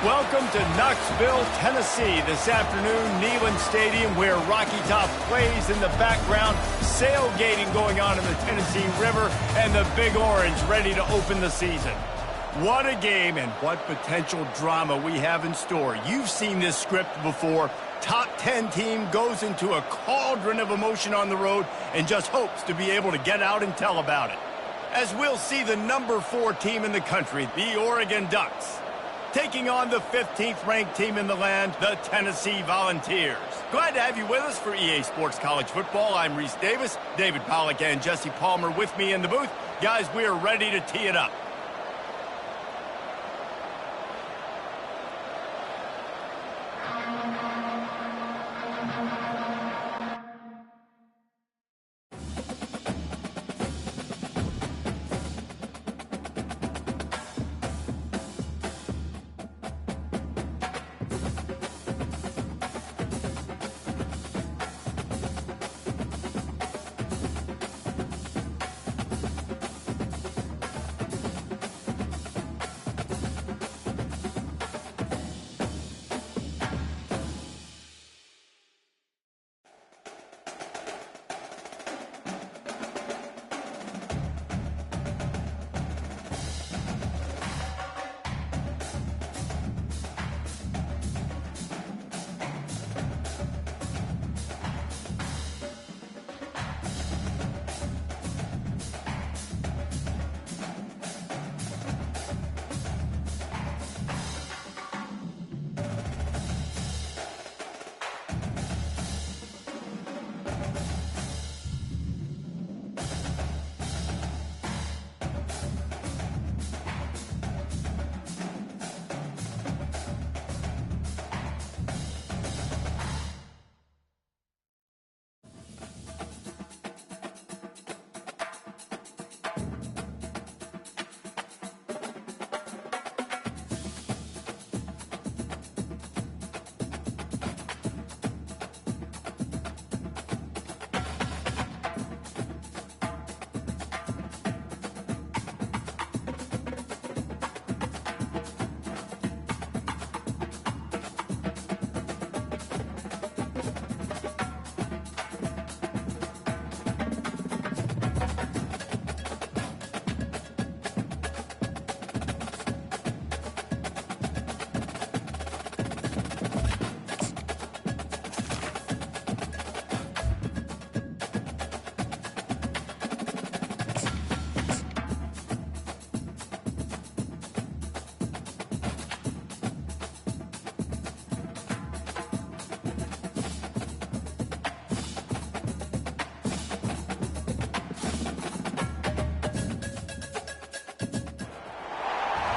Welcome to Knoxville, Tennessee. This afternoon, Neyland Stadium, where Rocky Top plays in the background. Sailgating going on in the Tennessee River, and the Big Orange ready to open the season. What a game and what potential drama we have in store. You've seen this script before. Top 10 team goes into a cauldron of emotion on the road and just hopes to be able to get out and tell about it. As we'll see the number 4 team in the country, the Oregon Ducks, taking on the 15th ranked team in the land, the Tennessee Volunteers. Glad to have you with us for EA Sports College Football. I'm Reese Davis, David Pollack and Jesse Palmer with me in the booth. Guys, we are ready to tee it up.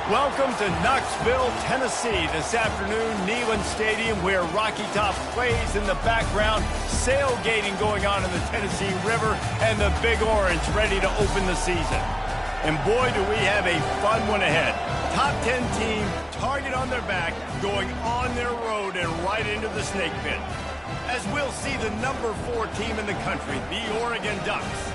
Welcome to Knoxville, Tennessee. This afternoon, Neyland Stadium, where Rocky Top plays in the background. Sailgating going on in the Tennessee River, and the Big Orange ready to open the season. And boy, do we have a fun one ahead. Top 10 team, target on their back, going on their road and right into the snake pit. As we'll see the number 4 team in the country, the Oregon Ducks,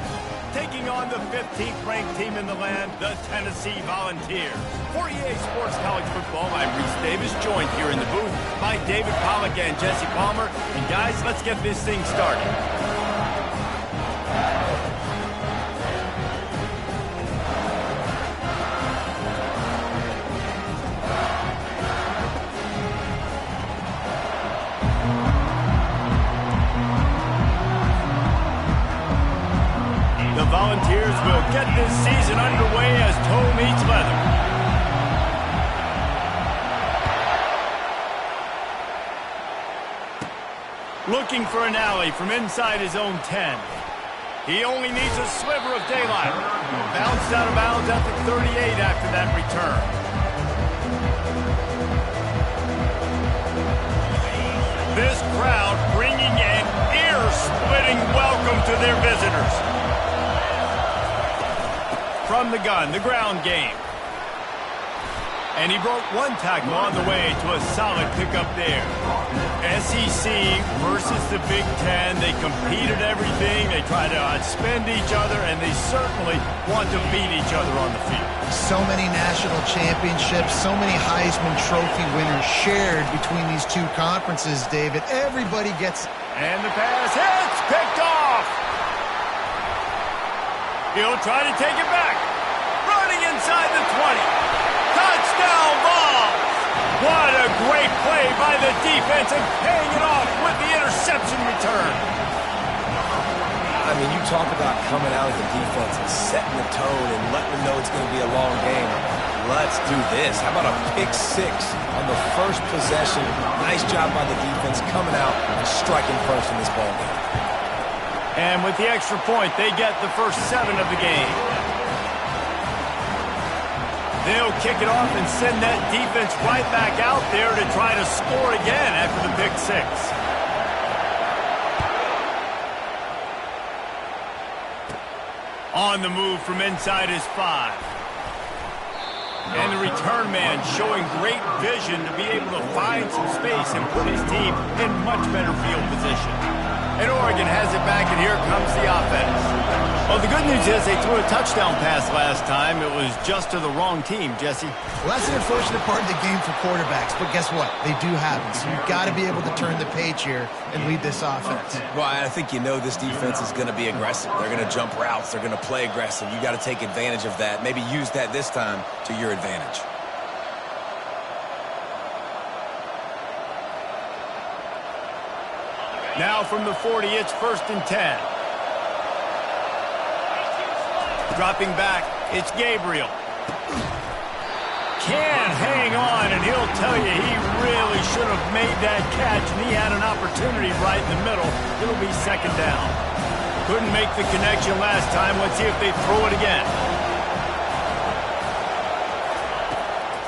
taking on the 15th ranked team in the land, the Tennessee Volunteers. For EA Sports College Football, I'm Reese Davis, joined here in the booth by David Pollack and Jesse Palmer. And guys, let's get this thing started. The Volunteers will get this season underway as toe meets leather. Looking for an alley from inside his own 10. He only needs a sliver of daylight. Bounced out of bounds at the 38 after that return. This crowd bringing an ear-splitting welcome to their visitors. From the gun, the ground game. And he broke one tackle on the way to a solid pickup there. SEC versus the Big Ten. They compete at everything. They try to outspend each other, and they certainly want to beat each other on the field. So many national championships, so many Heisman Trophy winners shared between these two conferences, David. Everybody gets... And the pass hits, picked off. He'll try to take it back. Running inside the 20. Touchdown ball! What a great play by the defense and paying it off with the interception return. I mean, you talk about coming out of the defense and setting the tone and letting them know it's going to be a long game. Let's do this. How about a pick six on the first possession? Nice job by the defense coming out and striking first in this ball game. And with the extra point, they get the first 7 of the game. They'll kick it off and send that defense right back out there to try to score again after the pick six. On the move from inside his 5. And the return man showing great vision to be able to find some space and put his team in much better field position. And Oregon has it back, and here comes the offense. Well, the good news is they threw a touchdown pass last time. It was just to the wrong team, Jesse. Well, that's an unfortunate part of the game for quarterbacks, but guess what? They do happen, so you've got to be able to turn the page here and lead this offense. Well, I think you know this defense is going to be aggressive. They're going to jump routes. They're going to play aggressive. You got to take advantage of that. Maybe use that this time to your advantage. Now from the 40, it's 1st and 10. Dropping back, it's Gabriel. Can't hang on, and he'll tell you he really should have made that catch, and he had an opportunity right in the middle. It'll be 2nd down. Couldn't make the connection last time. Let's see if they throw it again.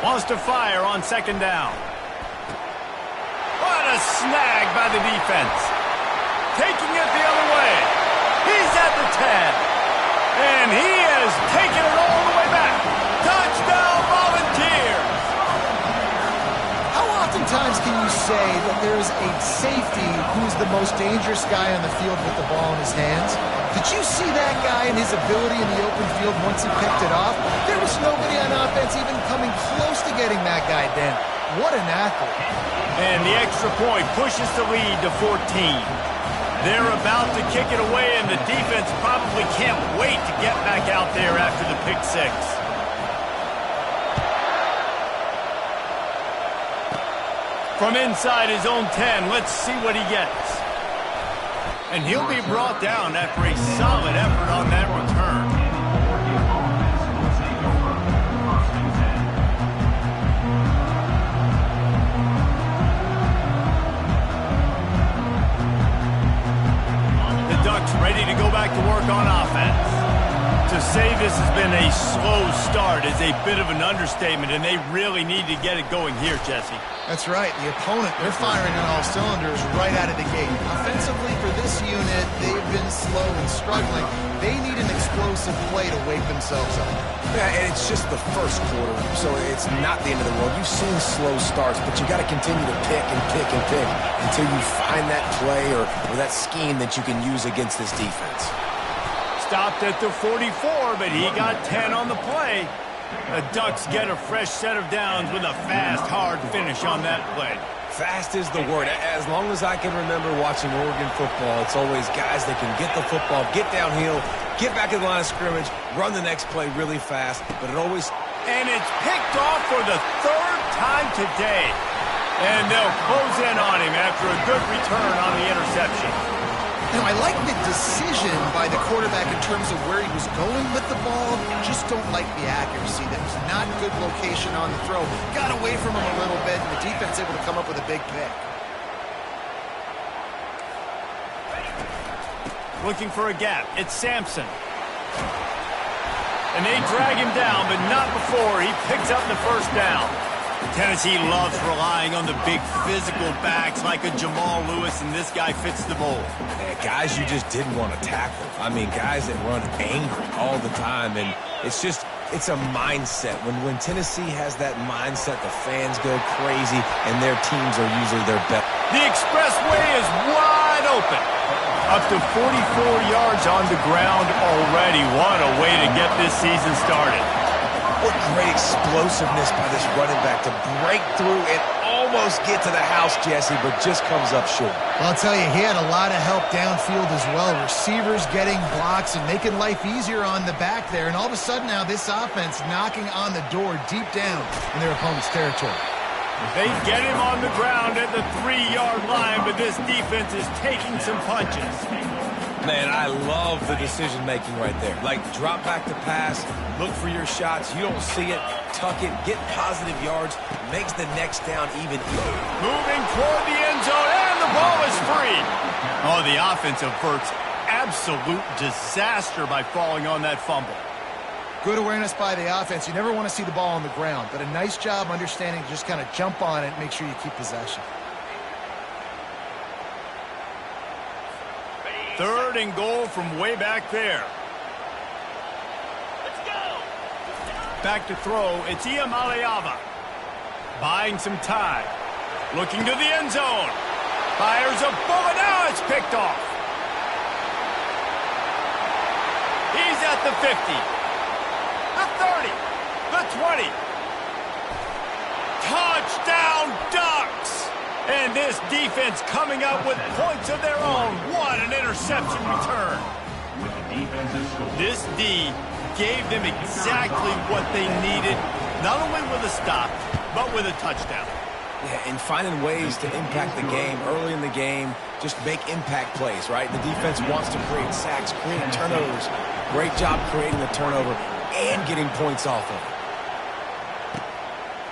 Wants to fire on 2nd down. What a snag by the defense. Taking it the other way. He's at the 10. And he has taken it all the way back. Touchdown Volunteers. How oftentimes can you say that there's a safety who's the most dangerous guy on the field with the ball in his hands? Did you see that guy and his ability in the open field once he picked it off? There was nobody on offense even coming close to getting that guy down. What an athlete. And the extra point pushes the lead to 14. They're about to kick it away, and the defense probably can't wait to get back out there after the pick six. From inside his own 10, let's see what he gets. And he'll be brought down after a solid effort on that return. Ready to go back to work on offense. To say this has been a slow start is a bit of an understatement, and they really need to get it going here, Jesse. That's right. The opponent, they're firing on all cylinders right out of the gate. Offensively for this unit, they've been slow and struggling. They need an explosive play to wake themselves up. Yeah, and it's just the first quarter, so it's not the end of the world. You've seen slow starts, but you got to continue to pick and pick and pick until you find that play or that scheme that you can use against this defense. Stopped at the 44, but he got 10 on the play. The Ducks get a fresh set of downs with a fast, hard finish on that play. Fast is the word. As long as I can remember watching Oregon football, it's always guys that can get the football, get downhill, get back in the line of scrimmage, run the next play really fast, but it always... And it's picked off for the 3rd time today. And they'll close in on him after a good return on the interception. You know, I like the decision by the quarterback in terms of where he was going with the ball. Just don't like the accuracy. That was not good location on the throw. Got away from him a little bit, and the defense able to come up with a big pick. Looking for a gap. It's Sampson. And they drag him down, but not before he picks up the 1st down. Tennessee loves relying on the big physical backs like a Jamal Lewis, and this guy fits the mold. Yeah, guys you just didn't want to tackle. I mean, guys that run angry all the time, and it's just It's a mindset. When Tennessee has that mindset, the fans go crazy, and their teams are usually their best. The expressway is wide open. Up to 44 yards on the ground already. What a way to get this season started. What great explosiveness by this running back to break through and almost get to the house, Jesse, but just comes up short. Well, I'll tell you, he had a lot of help downfield as well. Receivers getting blocks and making life easier on the back there. And all of a sudden now this offense knocking on the door deep down in their opponent's territory. They get him on the ground at the 3-yard line, but this defense is taking some punches. Man, I love the decision-making right there. Like, drop back to pass, look for your shots. You don't see it, tuck it, get positive yards, makes the next down even easier. Moving toward the end zone, and the ball is free. Oh, the offense averts absolute disaster by falling on that fumble. Good awareness by the offense. You never want to see the ball on the ground, but a nice job understanding to just kind of jump on it and make sure you keep possession. 3rd and goal from way back there. Let's go. Back to throw, it's Iamaleava. Buying some time. Looking to the end zone. Fires a bullet, now it's picked off. He's at the 50. The 30. The 20. Touchdown Ducks! And this defense coming up with points of their own. What an interception return. This D gave them exactly what they needed, not only with a stop, but with a touchdown. Yeah, and finding ways to impact the game early in the game, just make impact plays, right? The defense wants to create sacks, create turnovers. Great job creating the turnover and getting points off of it.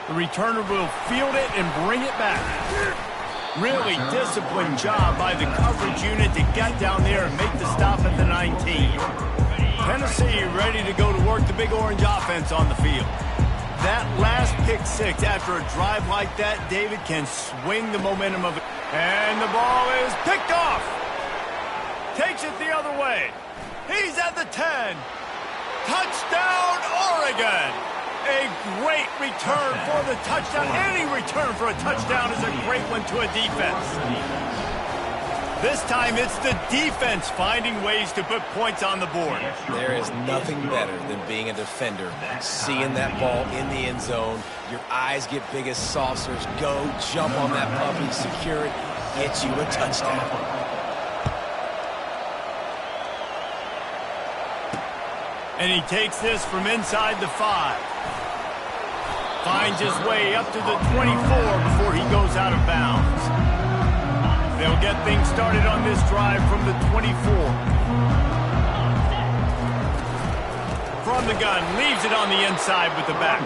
The returner will field it and bring it back. Really disciplined job by the coverage unit to get down there and make the stop at the 19. Tennessee ready to go to work the Big Orange offense on the field. That last pick six after a drive like that, David, can swing the momentum of it. And the ball is picked off. Takes it the other way. He's at the 10. Touchdown, Oregon. A great return for the touchdown. Any return for a touchdown is a great one to a defense. This time it's the defense finding ways to put points on the board. There is nothing better than being a defender. Seeing that ball in the end zone, your eyes get big as saucers. Go, jump on that puppy, secure it, get you a touchdown. And he takes this from inside the 5. Finds his way up to the 24 before he goes out of bounds. They'll get things started on this drive from the 24. From the gun, leaves it on the inside with the back.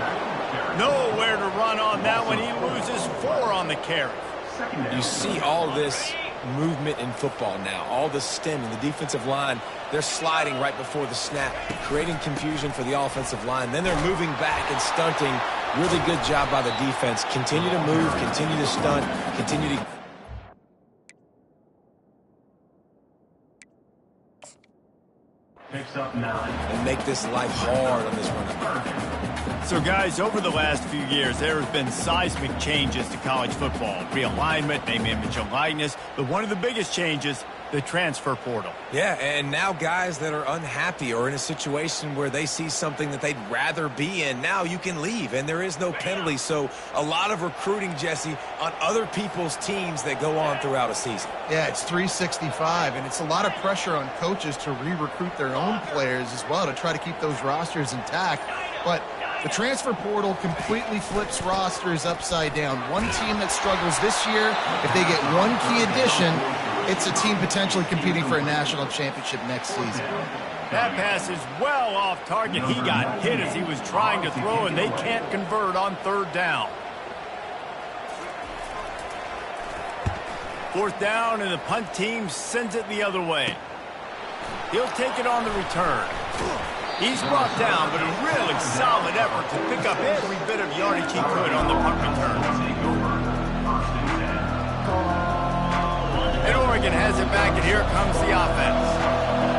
Nowhere to run on that one. He loses 4 on the carry. You see all this movement in football now, all the stemming, the defensive line, they're sliding right before the snap, creating confusion for the offensive line. Then they're moving back and stunting. Really good job by the defense. Continue to move, continue to stunt, continue to... Picks up 9. And make this life hard on this running back. So, guys, over the last few years, there have been seismic changes to college football. Realignment, name, image, and likeness. But one of the biggest changes, the transfer portal. Yeah, and now guys that are unhappy or in a situation where they see something that they'd rather be in, now you can leave, and there is no penalty. So a lot of recruiting, Jesse, on other people's teams that go on throughout a season. Yeah, it's 365, and it's a lot of pressure on coaches to re-recruit their own players as well to try to keep those rosters intact. But the transfer portal completely flips rosters upside down. One team that struggles this year, if they get one key addition, it's a team potentially competing for a national championship next season. That pass is well off target. He got hit as he was trying to throw, and they can't convert on 3rd down. 4th down, and the punt team sends it the other way. He'll take it on the return. He's brought down, but a really solid effort to pick up every bit of yardage he could on the punt return. And Oregon has it back, and here comes the offense.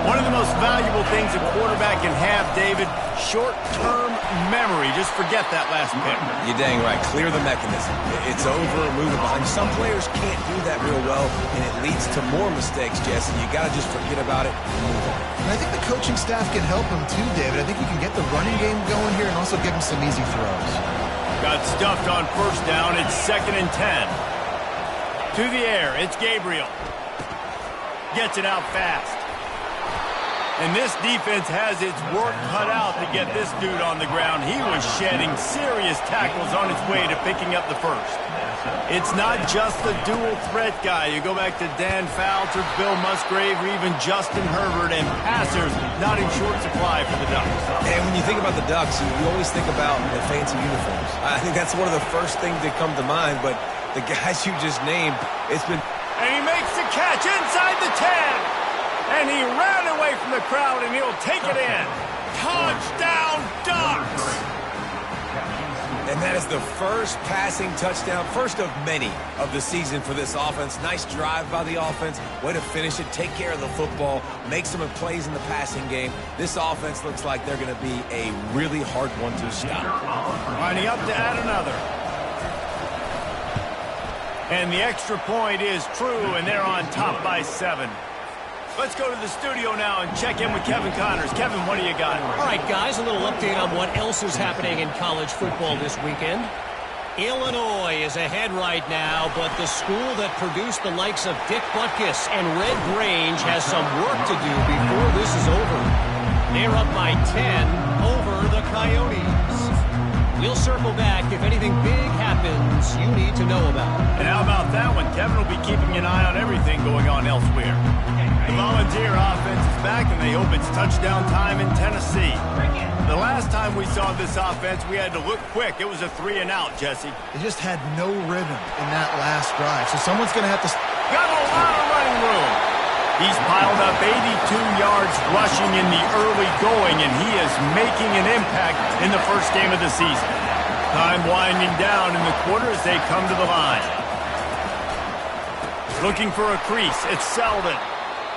One of the most valuable things a quarterback can have, David, short-term memory. Just forget that last pick. You're dang right. Clear the mechanism. It's over, move it behind. Some players can't do that real well, and it leads to more mistakes, Jesse. You got to just forget about it and move on. And I think the coaching staff can help him too, David. I think you can get the running game going here and also give him some easy throws. Got stuffed on first down. It's 2nd and 10. To the air. It's Gabriel. Gets it out fast. And this defense has its work cut out to get this dude on the ground. He was shedding serious tackles on his way to picking up the first. It's not just the dual threat guy. You go back to Dan Fouts or Bill Musgrave or even Justin Herbert, and passers not in short supply for the Ducks. And when you think about the Ducks, you always think about the fancy uniforms. I think that's one of the first things that come to mind, but the guys you just named, it's been... And he makes the catch inside the 10. And he ran away from the crowd, and he'll take it in. Touchdown, Ducks! And that is the first passing touchdown, first of many of the season for this offense. Nice drive by the offense. Way to finish it, take care of the football, make some plays in the passing game. This offense looks like they're going to be a really hard one to stop. Lining up to add another. And the extra point is true, and they're on top by 7. Let's go to the studio now and check in with Kevin Connors. Kevin, what do you got? All right, guys, a little update on what else is happening in college football this weekend. Illinois is ahead right now, but the school that produced the likes of Dick Butkus and Red Grange has some work to do before this is over. They're up by 10 over the Coyotes. We'll circle back if anything big happens you need to know about. And how about that one? Kevin will be keeping an eye on everything going on elsewhere. The Volunteer offense is back, and they hope it's touchdown time in Tennessee. The last time we saw this offense, we had to look quick. It was a 3-and-out, Jesse. They just had no rhythm in that last drive, so someone's going to have to... Got a lot of running room. He's piled up 82 yards rushing in the early going, and he is making an impact in the first game of the season. Time winding down in the quarter as they come to the line. Looking for a crease. It's Selden.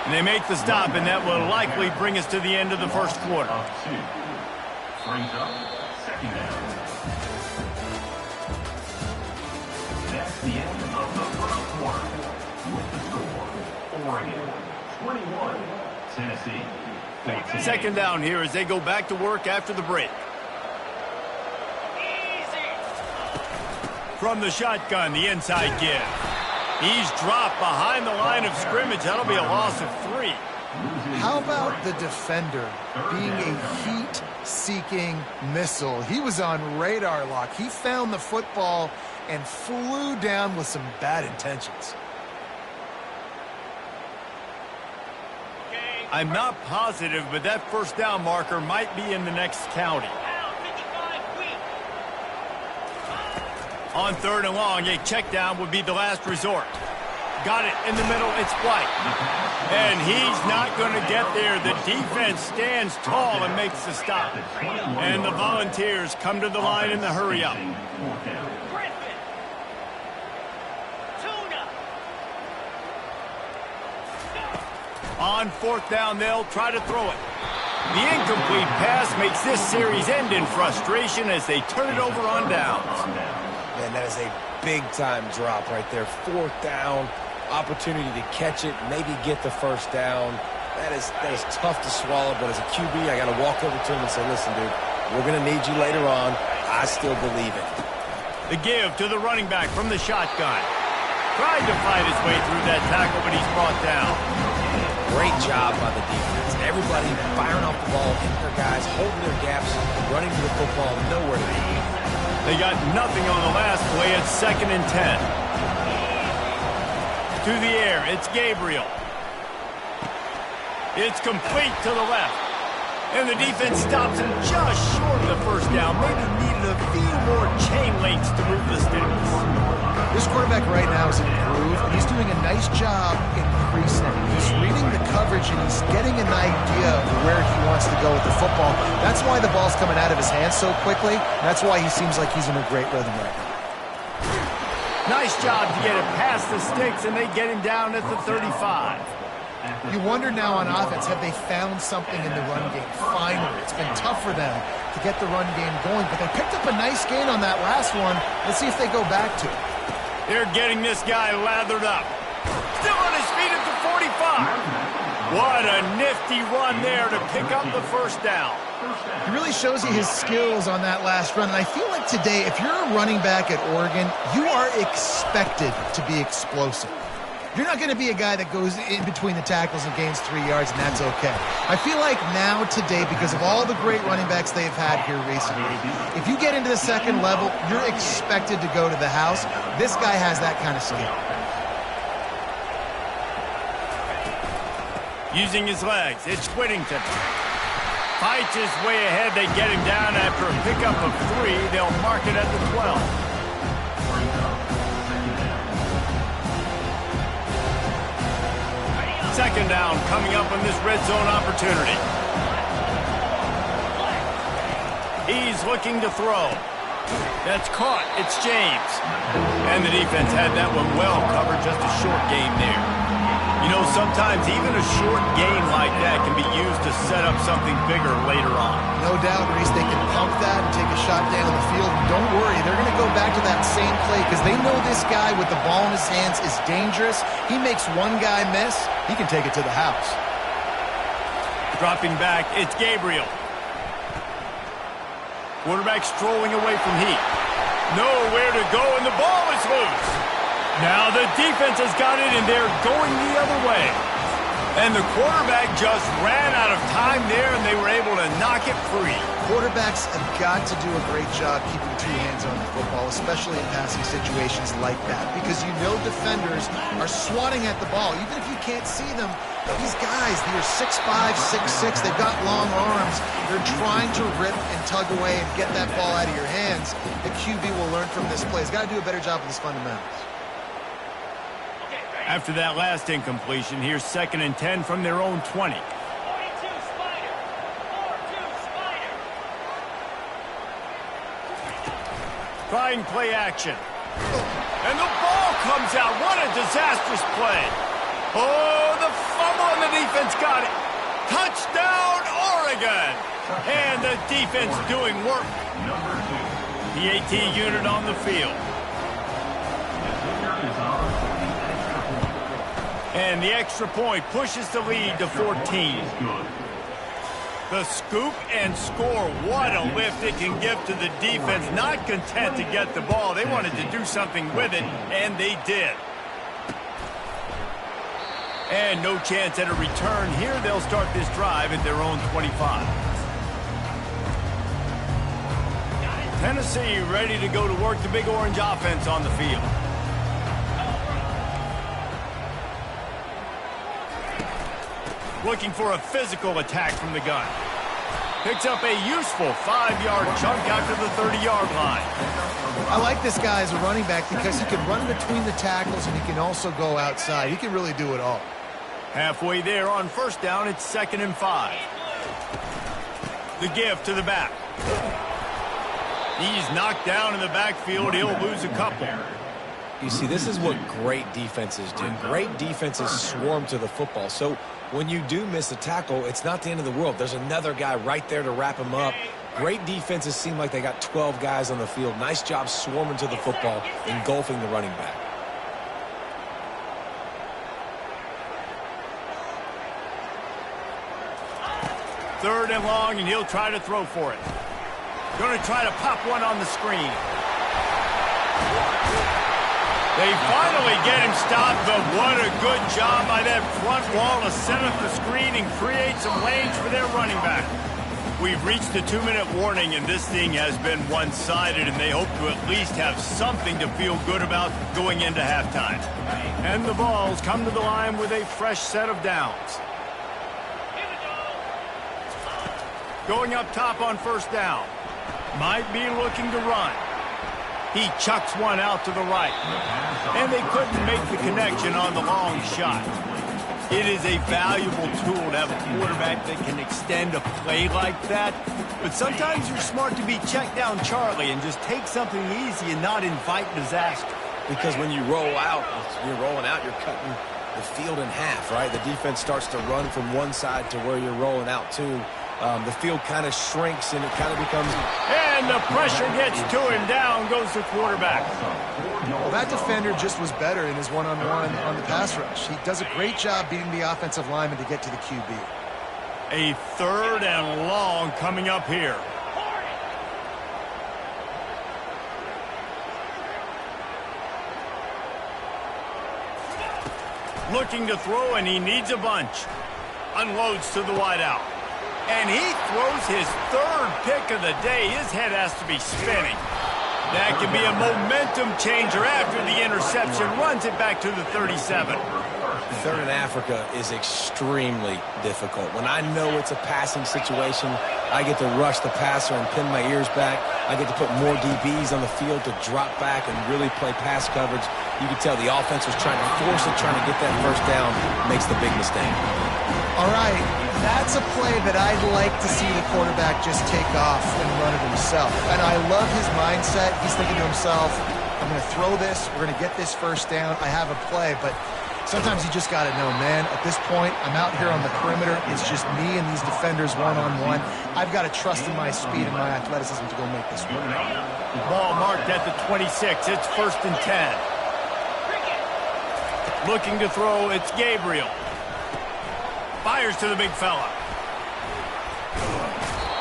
And they make the stop, and that will likely bring us to the end of the first quarter. Brings up 2nd down. That's the end of the first quarter. With the score, Oregon 21, Tennessee 14. 2nd down here as they go back to work after the break. From the shotgun, the inside give. He's dropped behind the line of scrimmage. That'll be a loss of 3. How about the defender being a heat-seeking missile? He was on radar lock. He found the football and flew down with some bad intentions. I'm not positive, but that first down marker might be in the next county. On 3rd and long, a check down would be the last resort. Got it in the middle, it's White. And he's not going to get there. The defense stands tall and makes the stop. And the Volunteers come to the line in the hurry-up. On 4th down, they'll try to throw it. The incomplete pass makes this series end in frustration as they turn it over on downs. Man, that is a big-time drop right there. 4th down, opportunity to catch it, maybe get the first down. That is tough to swallow, but as a QB, I got to walk over to him and say, listen, dude, we're going to need you later on. I still believe it. The give to the running back from the shotgun. Tried to fight his way through that tackle, but he's brought down. Great job by the defense. Everybody firing off the ball, hitting their guys, holding their gaps, running to the football, nowhere to be. They got nothing on the last play. It's 2nd and 10. To the air, it's Gabriel. It's complete to the left. And the defense stops him just short of the first down. Maybe needed a few more chain links to move the sticks. This quarterback right now is in a groove, and he's doing a nice job increasing. He's reading the coverage, and he's getting an idea of where he wants to go with the football. That's why the ball's coming out of his hands so quickly. That's why he seems like he's in a great rhythm right now. Nice job to get it past the sticks, and they get him down at the 35. You wonder now on offense, have they found something in the run game? Finally, it's been tough for them to get the run game going, but they picked up a nice gain on that last one. Let's see if they go back to it. They're getting this guy lathered up. Still on his feet at the 45. What a nifty run there to pick up the first down. He really shows you his skills on that last run. And I feel like today, if you're a running back at Oregon, you are expected to be explosive. You're not going to be a guy that goes in between the tackles and gains 3 yards, and that's okay. I feel like now, today, because of all the great running backs they've had here recently, if you get into the second level, you're expected to go to the house. This guy has that kind of skill. Using his legs, it's Whittington. Fights his way ahead. They get him down after a pickup of 3. They'll mark it at the 12. Second down coming up on this red zone opportunity. He's looking to throw. That's caught. It's James. And the defense had that one well covered. Just a short gain there. You know, sometimes even a short gain like that can be used to set up something bigger later on. No doubt, Reese, they can pump that and take a shot down the field. And don't worry, they're going to go back to that same play because they know this guy with the ball in his hands is dangerous. He makes one guy miss, he can take it to the house. Dropping back, it's Gabriel. Quarterback strolling away from Heat. Nowhere to go, and the ball is loose. Now the defense has got it, and they're going the other way. And the quarterback just ran out of time there, and they were able to knock it free. Quarterbacks have got to do a great job keeping 2 hands on the football, especially in passing situations like that, because you know defenders are swatting at the ball. Even if you can't see them, these guys, they're 6'5", 6'6", they've got long arms. They're trying to rip and tug away and get that ball out of your hands. The QB will learn from this play. He's got to do a better job with his fundamentals. After that last incompletion, here's 2nd and 10 from their own 20. Trying play action. And the ball comes out. What a disastrous play. Oh, the fumble, and the defense got it. Touchdown, Oregon. And the defense doing work. The AT unit on the field. And the extra point pushes the lead to 14. The scoop and score. What a lift it can give to the defense. Not content to get the ball. They wanted to do something with it, and they did. And no chance at a return here. They'll start this drive at their own 25. Tennessee ready to go to work. The Big Orange offense on the field. Looking for a physical attack from the gun. Picks up a useful 5-yard chunk out to the 30-yard line. I like this guy as a running back because he can run between the tackles and he can also go outside. He can really do it all. Halfway there on first down, it's 2nd and 5. The give to the back. He's knocked down in the backfield. He'll lose a couple. You see, this is what great defenses do. Great defenses swarm to the football. So when you do miss a tackle, it's not the end of the world. There's another guy right there to wrap him up. Great defenses seem like they got 12 guys on the field. Nice job swarming to the football, engulfing the running back. Third and long, and he'll try to throw for it. Going to try to pop one on the screen. They finally get him stopped, but what a good job by that front wall to set up the screen and create some lanes for their running back. We've reached the 2-minute warning, and this thing has been one-sided, and they hope to at least have something to feel good about going into halftime. And the Vols come to the line with a fresh set of downs. Going up top on first down. Might be looking to run. He chucks one out to the right. And they couldn't make the connection on the long shot. It is a valuable tool to have a quarterback that can extend a play like that. But sometimes you're smart to be check down Charlie and just take something easy and not invite disaster. Because when you roll out, you're rolling out, you're cutting the field in half, right? The defense starts to run from one side to where you're rolling out to. The field kind of shrinks, and it kind of becomes... And the pressure gets to him. Down goes the quarterback. Well, that defender just was better in his one-on-one on the pass rush. He does a great job beating the offensive lineman to get to the QB. A 3rd and long coming up here. Looking to throw, and he needs a bunch. Unloads to the wideout. And he throws his 3rd pick of the day. His head has to be spinning. That can be a momentum changer after the interception. Runs it back to the 37. 3rd in Africa is extremely difficult. When I know it's a passing situation, I get to rush the passer and pin my ears back. I get to put more DBs on the field to drop back and really play pass coverage. You can tell the offense was trying to force it, trying to get that first down, makes the big mistake. All right, that's a play that I'd like to see the quarterback just take off and run it himself. And I love his mindset. He's thinking to himself, I'm going to throw this, we're going to get this first down, I have a play. But sometimes you just got to know, man, at this point, I'm out here on the perimeter. It's just me and these defenders one-on-one. I've got to trust in my speed and my athleticism to go make this work. Ball marked at the 26. It's 1st and 10. Looking to throw, it's Gabriel. Fires to the big fella.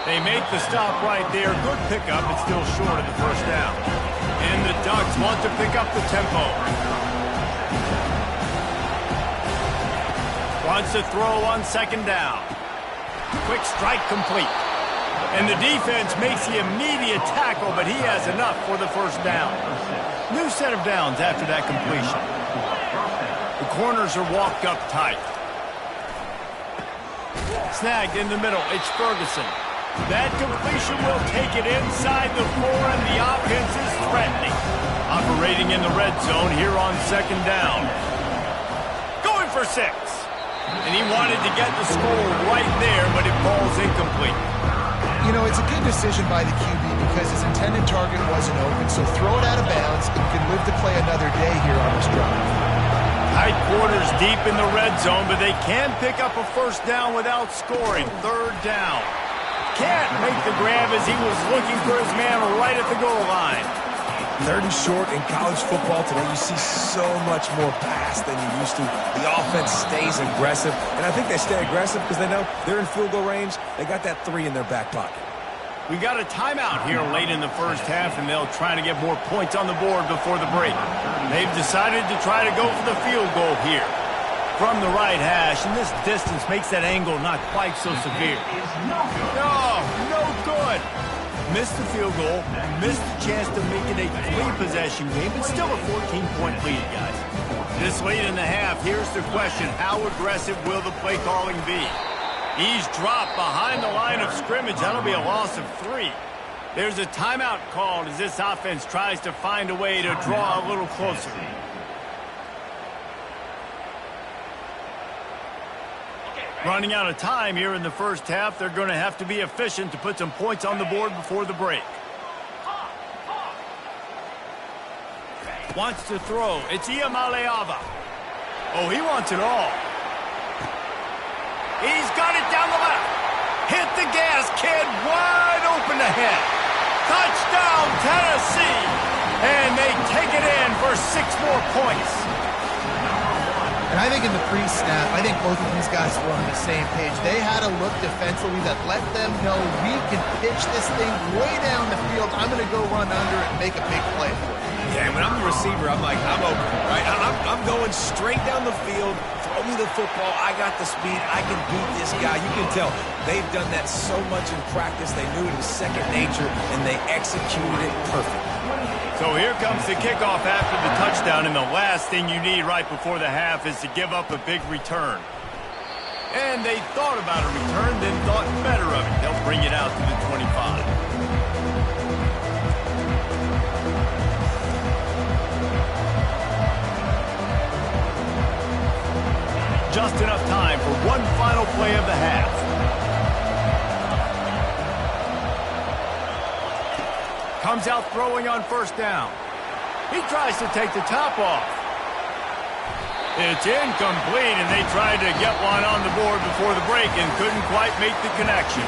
They make the stop right there. Good pickup, but still short of the first down. And the Ducks want to pick up the tempo. Wants to throw on 2nd down. Quick strike complete. And the defense makes the immediate tackle, but he has enough for the first down. New set of downs after that completion. The corners are walked up tight. Snagged in the middle, it's Ferguson. That completion will take it inside the 4, and the offense is threatening. Operating in the red zone here on 2nd down. Going for 6. And he wanted to get the score right there, but it falls incomplete. You know, it's a good decision by the QB because his intended target wasn't open, so throw it out of bounds and can live to play another day here on this drive. Tight quarters deep in the red zone, but they can pick up a first down without scoring. 3rd down. Can't make the grab as he was looking for his man right at the goal line. 3rd and short in college football today, you see so much more pass than you used to. The offense stays aggressive, and I think they stay aggressive because they know they're in field goal range. They got that 3 in their back pocket. We got a timeout here late in the first half, and they'll try to get more points on the board before the break. They've decided to try to go for the field goal here. From the right hash, and this distance makes that angle not quite so severe. No good. Missed the field goal, missed the chance to make it a 3-possession game, but still a 14-point lead, guys. This late in the half, here's the question. How aggressive will the play calling be? He's dropped behind the line of scrimmage. That'll be a loss of 3. There's a timeout called as this offense tries to find a way to draw a little closer. Running out of time here in the first half. They're going to have to be efficient to put some points on the board before the break. Wants to throw. It's Iamaleava. Oh, he wants it all. He's got it down the left. Hit the gas, kid. Wide open ahead. Touchdown, Tennessee. And they take it in for 6 more points. And I think in the pre-snap, I think both of these guys were on the same page. They had a look defensively that let them know we can pitch this thing way down the field. I'm going to go run under it and make a big play for it. Yeah, when I'm the receiver, I'm like, I'm open, right? I'm going straight down the field. Throw me the football. I got the speed. I can beat this guy. You can tell they've done that so much in practice. They knew it was second nature, and they executed it perfect. So here comes the kickoff after the touchdown, and the last thing you need right before the half is to give up a big return. And they thought about a return, then thought better of it. They'll bring it out to the 25. Just enough time for one final play of the half. Comes out throwing on first down. He tries to take the top off. It's incomplete, and they tried to get one on the board before the break and couldn't quite make the connection.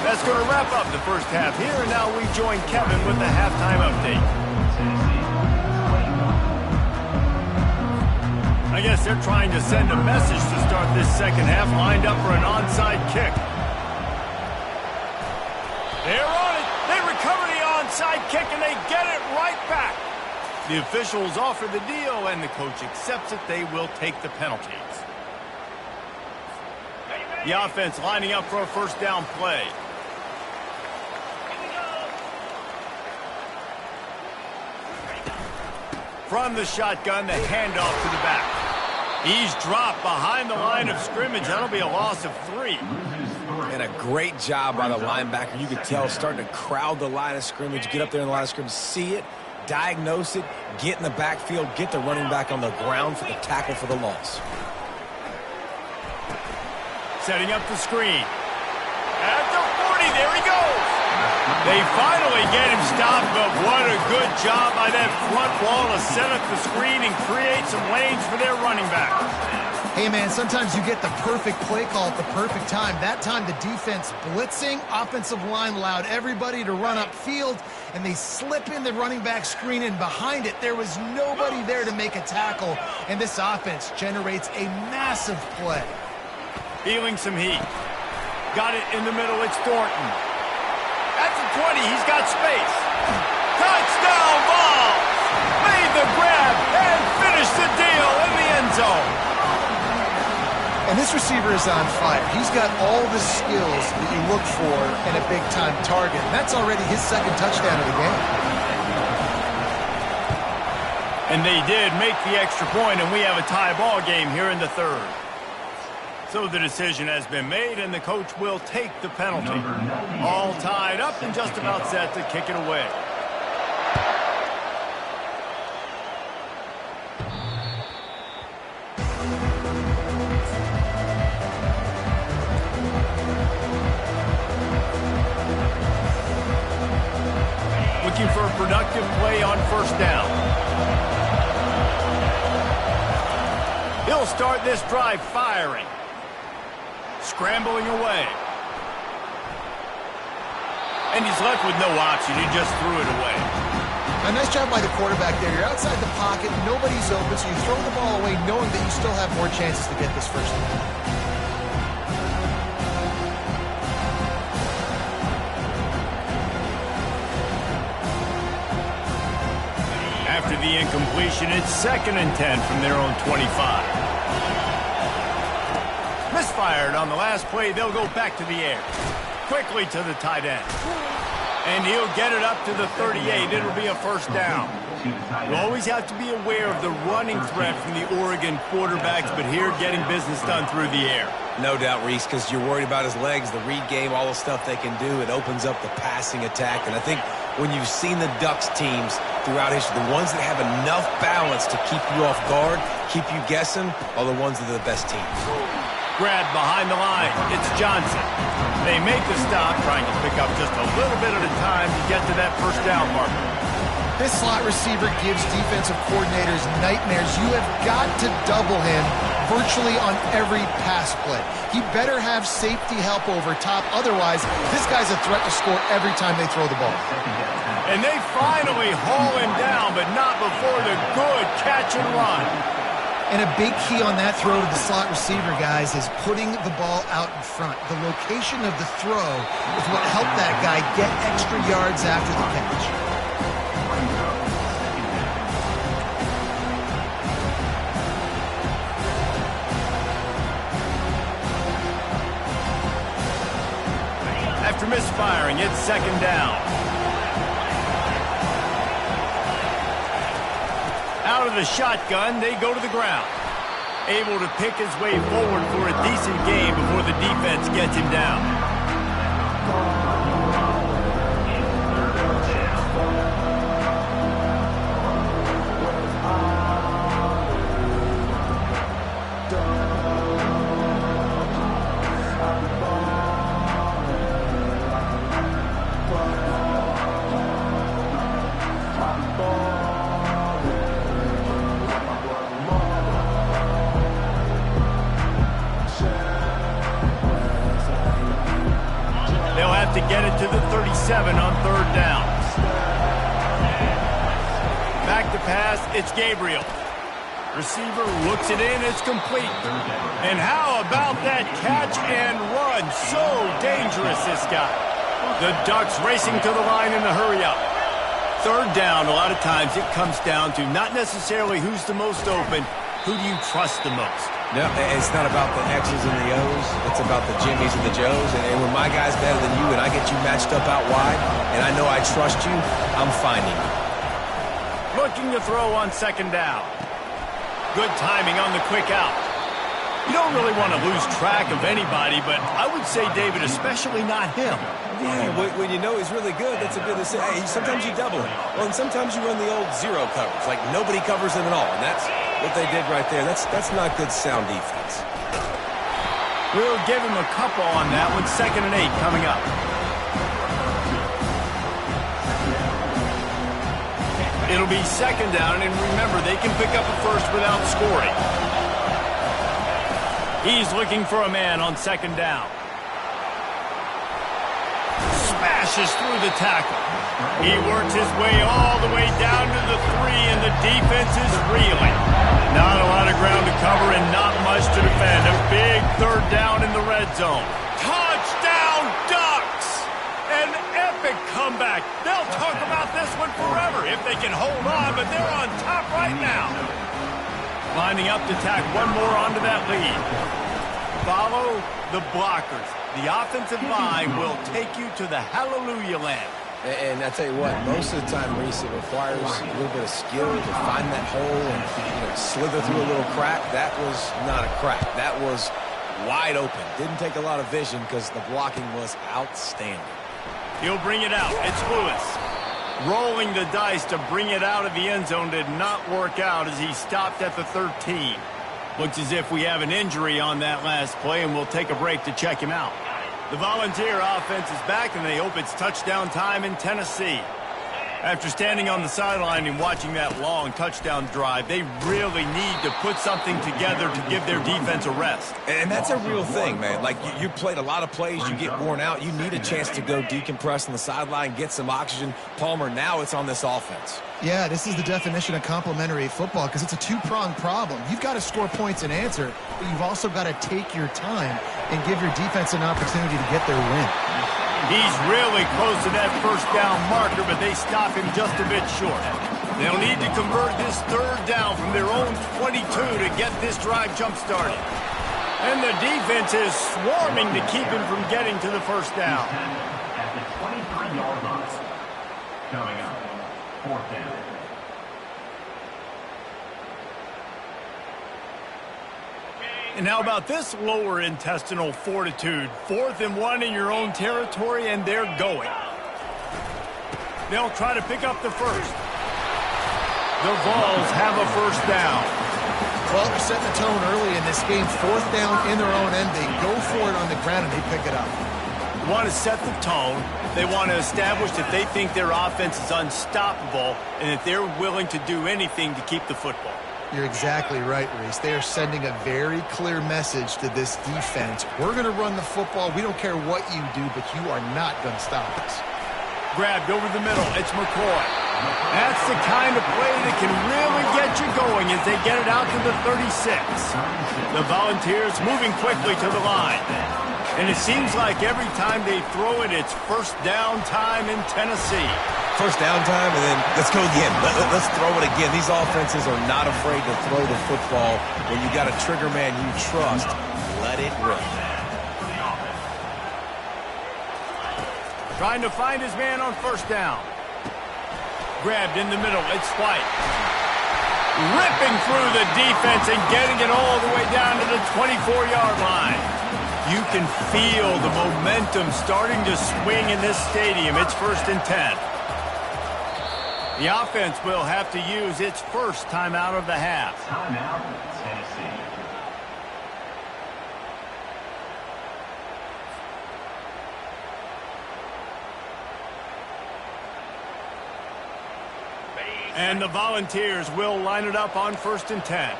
That's going to wrap up the first half here, and now we join Kevin with the halftime update. I guess they're trying to send a message to start this second half, lined up for an onside kick. They're on it. They recover the onside kick, and they get it right back. The officials offer the deal, and the coach accepts it. They will take the penalties. The offense lining up for a first down play. From the shotgun, the handoff to the back. He's dropped behind the line of scrimmage. That'll be a loss of 3. And a great job by the linebacker. You could tell starting to crowd the line of scrimmage, get up there in the line of scrimmage, see it, diagnose it, get in the backfield, get the running back on the ground for the tackle for the loss. Setting up the screen. At the 40, there he goes. They finally get him stopped, but what a good job by that front wall to set up the screen and create some lanes for their running back. Hey, man, sometimes you get the perfect play call at the perfect time. That time the defense blitzing, offensive line allowed everybody to run upfield, and they slip in the running back screen, and behind it there was nobody there to make a tackle, and this offense generates a massive play. Feeling some heat. Got it in the middle, it's Thornton. At the 20, he's got space. Touchdown ball! Made the grab and finished the deal in the end zone. And this receiver is on fire. He's got all the skills that you look for in a big-time target. And that's already his second touchdown of the game. And they did make the extra point, and we have a tie ball game here in the third. So the decision has been made, and the coach will take the penalty. All tied up and just about set to kick it away. Looking for a productive play on first down. He'll start this drive firing. Scrambling away. And he's left with no option. He just threw it away. A nice job by the quarterback there. You're outside the pocket, nobody's open, so you throw the ball away knowing that you still have more chances to get this first down. After the incompletion, it's 2nd and 10 from their own 25. Misfired on the last play. They'll go back to the air. Quickly to the tight end. And he'll get it up to the 38. It'll be a first down. You always have to be aware of the running threat from the Oregon quarterbacks, but here getting business done through the air. No doubt, Reese, because you're worried about his legs, the read game, all the stuff they can do. It opens up the passing attack. And I think when you've seen the Ducks teams throughout history, the ones that have enough balance to keep you off guard, keep you guessing, are the ones that are the best teams. Grab behind the line. It's Johnson. They make the stop, trying to pick up just a little bit at a time to get to that first down marker. This slot receiver gives defensive coordinators nightmares. You have got to double him virtually on every pass play. He better have safety help over top. Otherwise, this guy's a threat to score every time they throw the ball. And they finally haul him down, but not before the good catch and run. And a big key on that throw to the slot receiver, guys, is putting the ball out in front. The location of the throw is what helped that guy get extra yards after the catch. After misfiring, it's 2nd down. Out of the shotgun, they go to the ground. Able to pick his way forward for a decent gain before the defense gets him down. have to get it to the 37 on third down. Back to pass, it's Gabriel. Receiver looks it in, it's complete. And how about that catch and run? So dangerous, this guy. The Ducks racing to the line in the hurry up. Third down, a lot of times it comes down to not necessarily who's the most open, who do you trust the most? No, it's not about the X's and the O's. It's about the Jimmies and the Joes. And when my guy's better than you and I get you matched up out wide, and I know I trust you, I'm finding you. Looking to throw on second down. Good timing on the quick out. You don't really want to lose track of anybody, but I would say, David, especially not him. Yeah, when you know he's really good, that's a good to say. Hey, sometimes you double him. Well, and sometimes you run the old zero coverage, like nobody covers him at all. And that's what they did right there. That's not good sound defense. We'll give him a couple on that one. 2nd and 8 coming up. It'll be 2nd down, and remember, they can pick up a first without scoring. He's looking for a man on 2nd down. Smashes through the tackle. He works his way all the way down to the 3, and the defense is reeling. Not a lot of ground to cover and not much to defend. A big third down in the red zone. Touchdown, Ducks! An epic comeback. They'll talk about this one forever if they can hold on, but they're on top right now. Lining up to tack one more onto that lead. Follow the blockers. The offensive line will take you to the hallelujah land. And I tell you what, most of the time, Reese, it requires a little bit of skill to find that hole and slither through a little crack. That was not a crack. That was wide open. Didn't take a lot of vision because the blocking was outstanding. He'll bring it out. It's Lewis. Rolling the dice to bring it out of the end zone did not work out as he stopped at the 13. Looks as if we have an injury on that last play, and we'll take a break to check him out. The Volunteer offense is back, and they hope it's touchdown time in Tennessee. After standing on the sideline and watching that long touchdown drive, they really need to put something together to give their defense a rest. And that's a real thing, man. Like, you played a lot of plays, you get worn out, you need a chance to go decompress on the sideline, get some oxygen. Palmer, now it's on this offense. Yeah, this is the definition of complementary football because it's a two-pronged problem. You've got to score points and answer, but you've also got to take your time and give your defense an opportunity to get their win. He's really close to that first down marker, but they stop him just a bit short. They'll need to convert this third down from their own 22 to get this drive jump-started. And the defense is swarming to keep him from getting to the first down. At the 23-yard line. Coming up, 4th down. And how about this lower intestinal fortitude? 4th and 1 in your own territory, and they're going. They'll try to pick up the first. The Vols have a first down. Well, they're setting the tone early in this game. 4th down in their own end. They go for it on the ground, and they pick it up. They want to set the tone. They want to establish that they think their offense is unstoppable and that they're willing to do anything to keep the football. You're exactly right, Reese. They are sending a very clear message to this defense. We're going to run the football. We don't care what you do, but you are not going to stop us. Grabbed over the middle. It's McCoy. That's the kind of play that can really get you going as they get it out to the 36. The Volunteers moving quickly to the line. And it seems like every time they throw it, it's first down time in Tennessee. First down time, and then let's go again. Let's throw it again. These offenses are not afraid to throw the football. When you got a trigger man you trust, let it rip. Trying to find his man on first down. Grabbed in the middle. It's White. Ripping through the defense and getting it all the way down to the 24-yard line. You can feel the momentum starting to swing in this stadium. It's 1st and 10. The offense will have to use its first timeout of the half. Timeout, Tennessee. And the Volunteers will line it up on 1st and 10.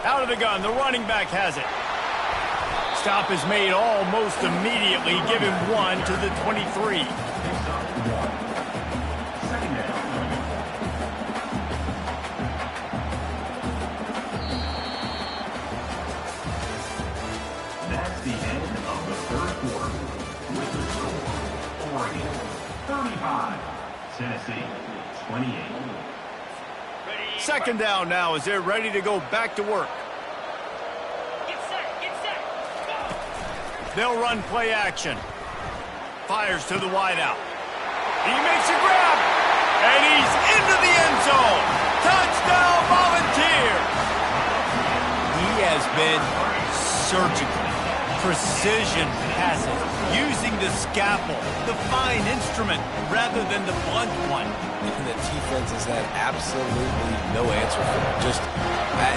Out of the gun, the running back has it. Stop is made almost immediately. Give him 1 to the 23. That's the end of the third quarter. With the score, Oregon 35, Tennessee 28. Second down now as they're ready to go back to work. They'll run play action. Fires to the wideout. He makes a grab. And he's into the end zone. Touchdown, Volunteers. He has been surgical. Precision passes. Using the scalpel, the fine instrument, rather than the blunt one. And the defense has had absolutely no answer for him. Just,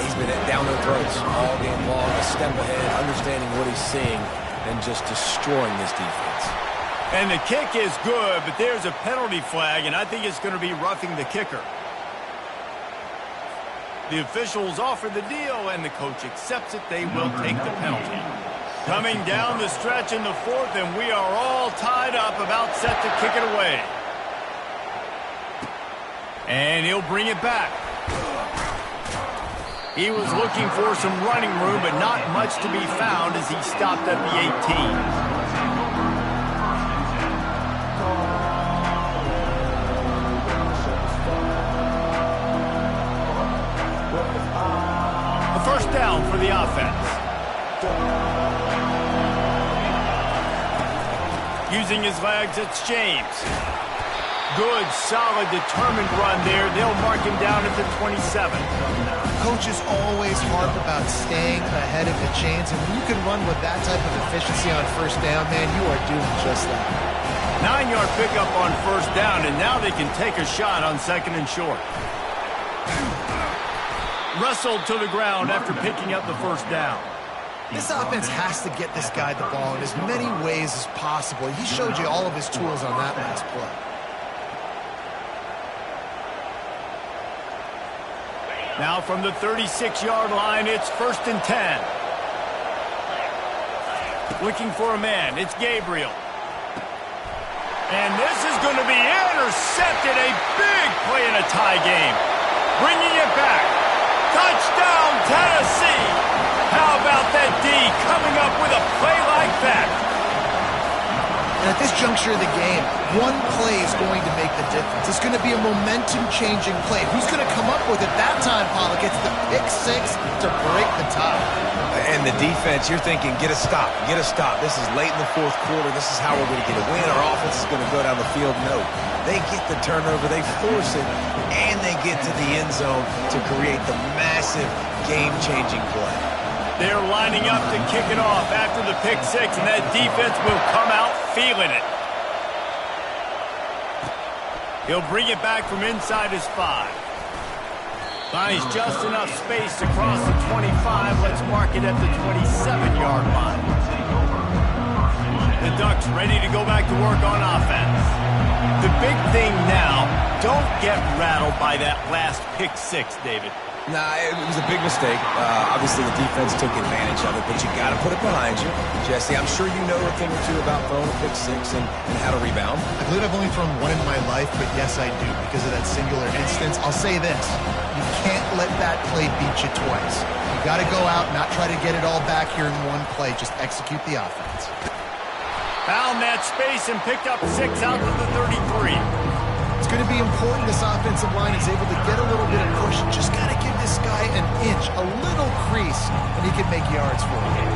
he's been down their throats all game long, a step ahead, understanding what he's seeing, and just destroying this defense. And the kick is good, but there's a penalty flag, and I think it's going to be roughing the kicker. The officials offer the deal, and the coach accepts it. They will take the penalty. Coming down the stretch in the fourth, and we are all tied up, about set to kick it away. And he'll bring it back. He was looking for some running room, but not much to be found as he stopped at the 18. A first down for the offense. Using his legs, it's James. Good, solid, determined run there. They'll mark him down at the 27. Coaches always harp about staying ahead of the chains, and when you can run with that type of efficiency on first down, man, you are doing just that. 9-yard pickup on first down, and now they can take a shot on second and short. Wrestled to the ground after picking up the first down. This offense has to get this guy the ball in as many ways as possible. He showed you all of his tools on that last play. Now from the 36-yard line, it's 1st and 10. Looking for a man, it's Gabriel. And this is going to be intercepted. A big play in a tie game. Bringing it back. Touchdown, Tennessee. How about that D coming up with a play like that? And at this juncture of the game, one play is going to make the difference. It's going to be a momentum-changing play. Who's going to come up with it that time, Pollock? It's the pick six to break the tie. And the defense, you're thinking, get a stop, get a stop. This is late in the fourth quarter. This is how we're going to get a win. Our offense is going to go down the field. No, they get the turnover, they force it, and they get to the end zone to create the massive game-changing play. They're lining up to kick it off after the pick six, and that defense will come out feeling it. He'll bring it back from inside his 5. Finds just enough space to cross the 25. Let's mark it at the 27-yard line. The Ducks ready to go back to work on offense. The big thing now, don't get rattled by that last pick six, David. Nah, it was a big mistake. Obviously, the defense took advantage of it, but you got to put it behind you. Jesse, I'm sure you know a thing or two about throwing a pick six and how to rebound. I believe I've only thrown one in my life, but yes, I do because of that singular instance. I'll say this. You can't let that play beat you twice. You got to go out, not try to get it all back here in one play. Just execute the offense. Found that space and picked up 6 out to the 33. It's going to be important this offensive line is able to get a little bit of push. Just got to give this guy an inch, a little crease, and he can make yards for you.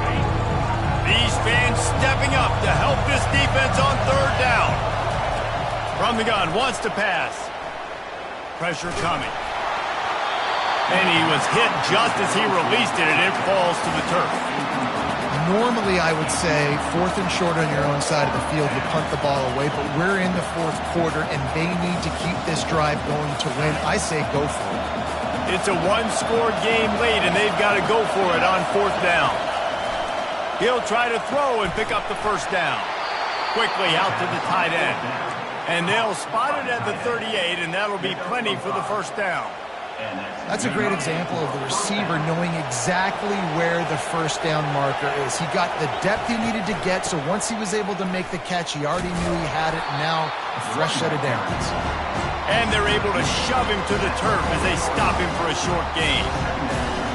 These fans stepping up to help this defense on third down. From the gun, wants to pass. Pressure coming. And he was hit just as he released it, and it falls to the turf. Normally, I would say 4th and short on your own side of the field, you punt the ball away, but we're in the fourth quarter, and they need to keep this drive going to win. I say go for it. It's a one-score game late, and they've got to go for it on 4th down. He'll try to throw and pick up the first down. Quickly out to the tight end. And they'll spot it at the 38, and that'll be plenty for the first down. That's a great example of the receiver knowing exactly where the first down marker is. He got the depth he needed to get, so once he was able to make the catch, he already knew he had it, and now a fresh set of downs. And they're able to shove him to the turf as they stop him for a short gain.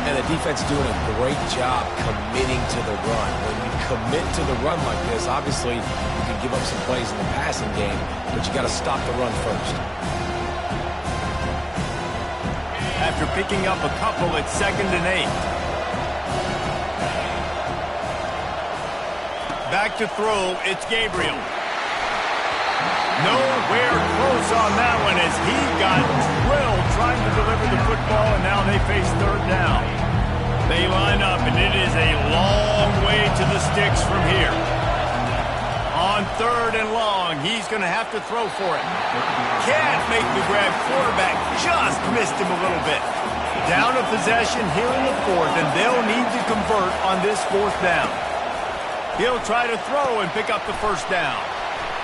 And the defense doing a great job committing to the run. When you commit to the run like this, obviously you can give up some plays in the passing game, but you got to stop the run first. After picking up a couple, it's 2nd and 8. Back to throw, it's Gabriel. Nowhere close on that one as he got drilled trying to deliver the football, and now they face 3rd down. They line up, and it is a long way to the sticks from here. On 3rd and long, he's going to have to throw for it. Can't make the grab. Quarterback just missed him a little bit. Down a possession here in the 4th, and they'll need to convert on this 4th down. He'll try to throw and pick up the 1st down.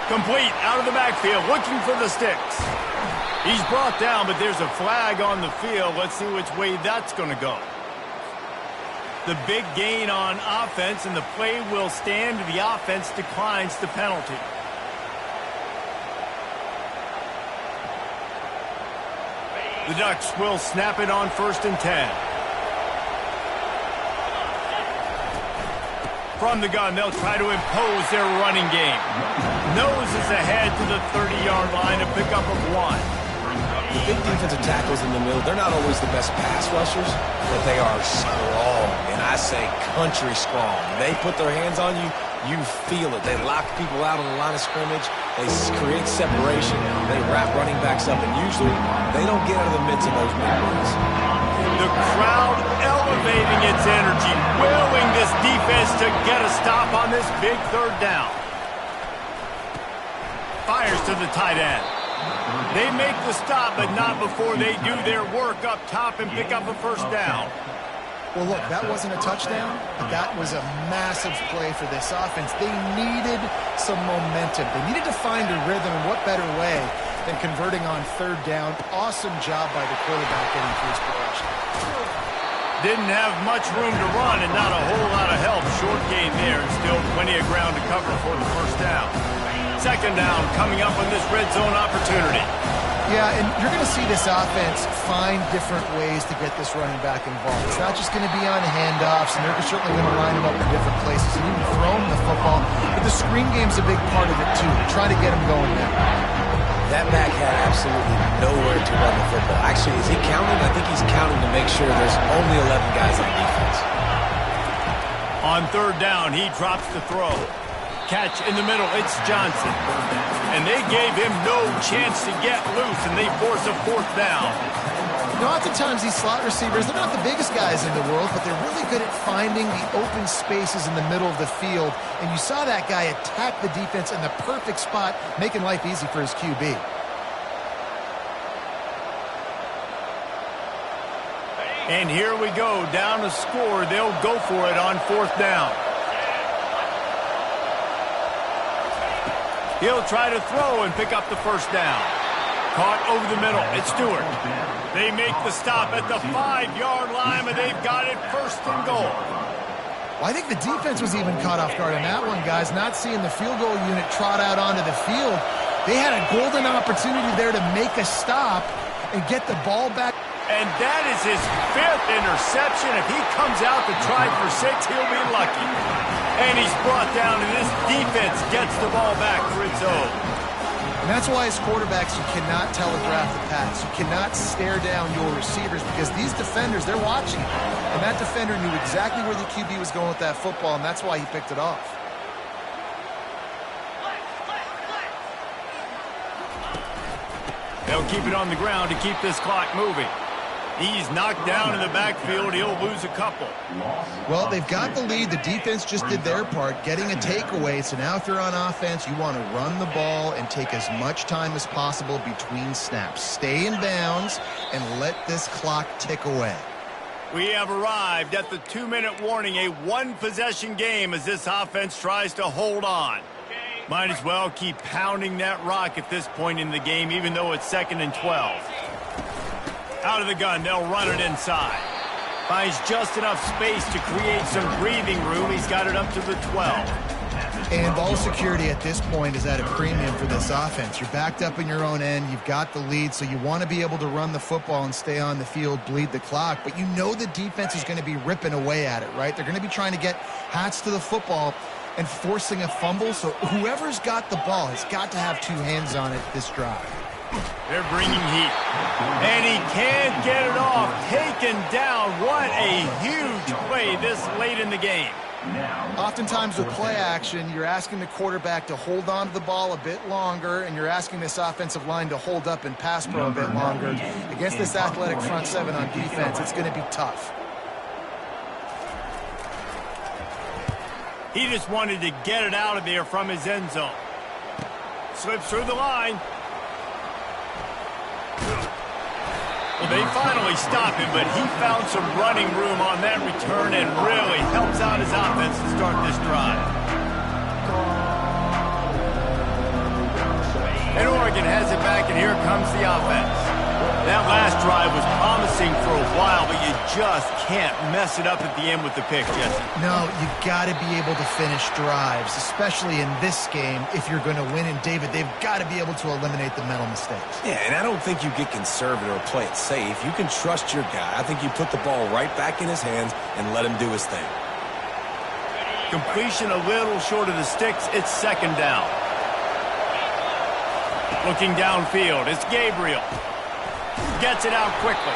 Complete out of the backfield, looking for the sticks. He's brought down, but there's a flag on the field. Let's see which way that's going to go. The big gain on offense, and the play will stand. The offense declines the penalty. The Ducks will snap it on 1st and 10. From the gun, they'll try to impose their running game. Noses ahead to the 30-yard line, a pickup of 1. The big defensive tackles in the middle, they're not always the best pass rushers, but they are strong, and I say country strong. They put their hands on you, you feel it. They lock people out on the line of scrimmage. They create separation. They wrap running backs up, and usually they don't get out of the midst of those big runs. The crowd elevating its energy, willing this defense to get a stop on this big 3rd down. Fires to the tight end. They make the stop, but not before they do their work up top and pick up a 1st down. Well, look, that wasn't a touchdown, but that was a massive play for this offense. They needed some momentum. They needed to find a rhythm, and what better way than converting on 3rd down. Awesome job by the quarterback getting through his progression. Didn't have much room to run and not a whole lot of help. Short gain there, and still plenty of ground to cover for the 1st down. 2nd down coming up on this red zone opportunity. Yeah, and you're going to see this offense find different ways to get this running back involved. It's not just going to be on handoffs, and they're certainly going to line him up in different places and even throw him the football. But the screen game's a big part of it, too. Try to get him going there. That back had absolutely nowhere to run the football. Actually, is he counting? I think he's counting to make sure there's only 11 guys on defense. On 3rd down, he drops the throw. Catch in the middle, it's Johnson. And they gave him no chance to get loose, and they force a 4th down. You know, oftentimes these slot receivers, they're not the biggest guys in the world, but they're really good at finding the open spaces in the middle of the field. And you saw that guy attack the defense in the perfect spot, making life easy for his QB. And here we go, down a score. They'll go for it on 4th down. He'll try to throw and pick up the 1st down. Caught over the middle. It's Stewart. They make the stop at the 5-yard line, and they've got it 1st and goal. Well, I think the defense was even caught off guard on that one, guys. Not seeing the field goal unit trot out onto the field. They had a golden opportunity there to make a stop and get the ball back. And that is his 5th interception. If he comes out to try for 6, he'll be lucky. And he's brought down, and this defense gets the ball back for its own. And that's why as quarterbacks, you cannot telegraph the pass. You cannot stare down your receivers because these defenders, they're watching it. And that defender knew exactly where the QB was going with that football, and that's why he picked it off. They'll keep it on the ground to keep this clock moving. He's knocked down in the backfield. He'll lose a couple. Well, they've got the lead. The defense just did their part, getting a takeaway. So now if you're on offense, you want to run the ball and take as much time as possible between snaps. Stay in bounds and let this clock tick away. We have arrived at the 2-minute warning, a 1-possession game as this offense tries to hold on. Might as well keep pounding that rock at this point in the game, even though it's 2nd and 12. Out of the gun, they'll run it inside. Finds just enough space to create some breathing room. He's got it up to the 12. And ball security at this point is at a premium for this offense. You're backed up in your own end. You've got the lead, so you want to be able to run the football and stay on the field, bleed the clock. But you know the defense is going to be ripping away at it, right? They're going to be trying to get hats to the football and forcing a fumble. So whoever's got the ball has got to have two hands on it this drive. They're bringing heat. And he can't get it off. Taken down. What a huge play this late in the game. Oftentimes with play action, you're asking the quarterback to hold on to the ball a bit longer, and you're asking this offensive line to hold up and pass pro a bit longer. Against this athletic front seven on defense, it's going to be tough. He just wanted to get it out of there from his end zone. Slips through the line. Well, they finally stop him, but he found some running room on that return and really helps out his offense to start this drive. And Oregon has it back, and here comes the offense. That last drive was promising for a while, but you just can't mess it up at the end with the pick, Jesse. No, you've got to be able to finish drives, especially in this game. If you're going to win, and David, they've got to be able to eliminate the mental mistakes. Yeah, and I don't think you get conservative or play it safe. You can trust your guy. I think you put the ball right back in his hands and let him do his thing. Completion a little short of the sticks. It's second down. Looking downfield, it's Gabriel. Gets it out quickly.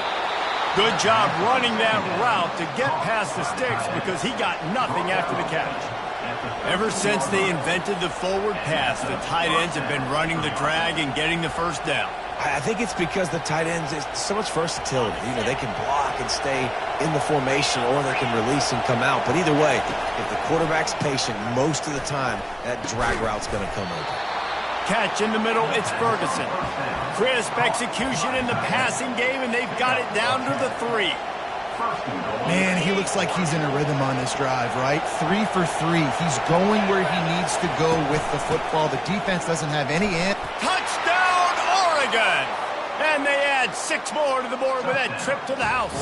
Good job running that route to get past the sticks because he got nothing after the catch. Ever since they invented the forward pass, the tight ends have been running the drag and getting the first down. I think it's because the tight ends is so much versatility. You know, they can block and stay in the formation, or they can release and come out. But either way, if the quarterback's patient, most of the time, that drag route's going to come over. Catch in the middle, it's Ferguson. Crisp execution in the passing game, and they've got it down to the 3. Man, he looks like he's in a rhythm on this drive, right? 3 for 3. He's going where he needs to go with the football. The defense doesn't have any Touchdown, Oregon! And they add 6 more to the board with that trip to the house.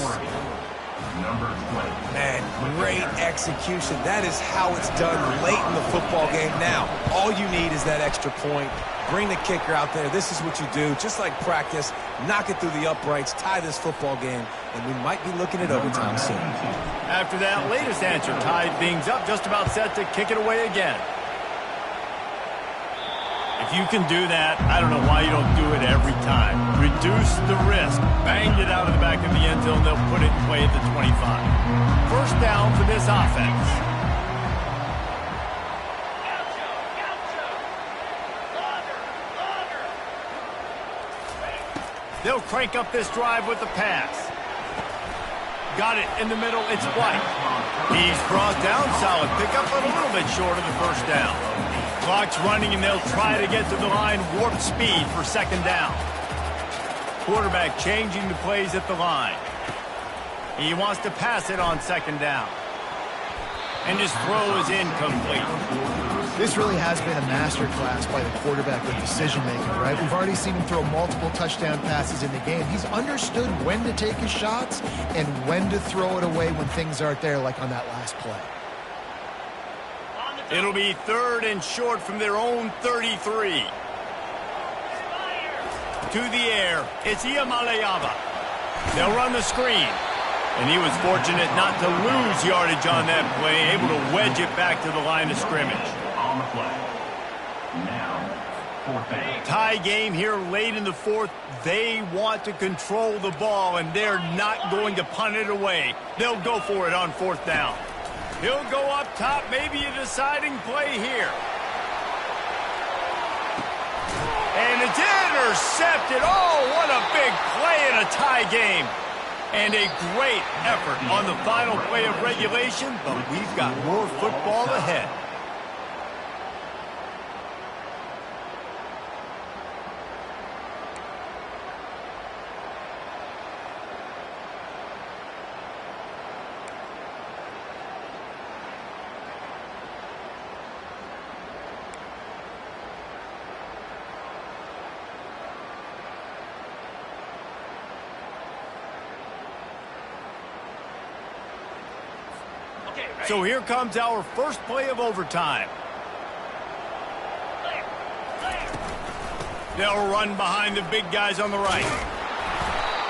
Man, great execution. That is how it's done late in the football game. Now, all you need is that extra point. Bring the kicker out there. This is what you do. Just like practice, knock it through the uprights, tie this football game, and we might be looking at overtime soon. After that latest answer, tied things up, just about set to kick it away again. If you can do that, I don't know why you don't do it every time. Reduce the risk. Banged it out of the back of the end zone. They'll put it in play at the 25. First down for this offense. They'll crank up this drive with the pass. Got it in the middle. It's White. He's brought down solid. Pick up a little bit short of the first down. Clock's running, and they'll try to get to the line. Warp speed for second down. Quarterback changing the plays at the line. He wants to pass it on second down. And his throw is incomplete. This really has been a masterclass by the quarterback with decision-making, right? We've already seen him throw multiple touchdown passes in the game. He's understood when to take his shots and when to throw it away when things aren't there, like on that last play. It'll be third and short from their own 33. To the air, it's Iamaleava. They'll run the screen. And he was fortunate not to lose yardage on that play, able to wedge it back to the line of scrimmage. On the play. Now, fourth down. Tie game here late in the fourth. They want to control the ball, and they're not going to punt it away. They'll go for it on fourth down. He'll go up top, maybe a deciding play here. And it's intercepted. Oh, what a big play in a tie game. And a great effort on the final play of regulation, but we've got more football ahead. So here comes our first play of overtime. They'll run behind the big guys on the right.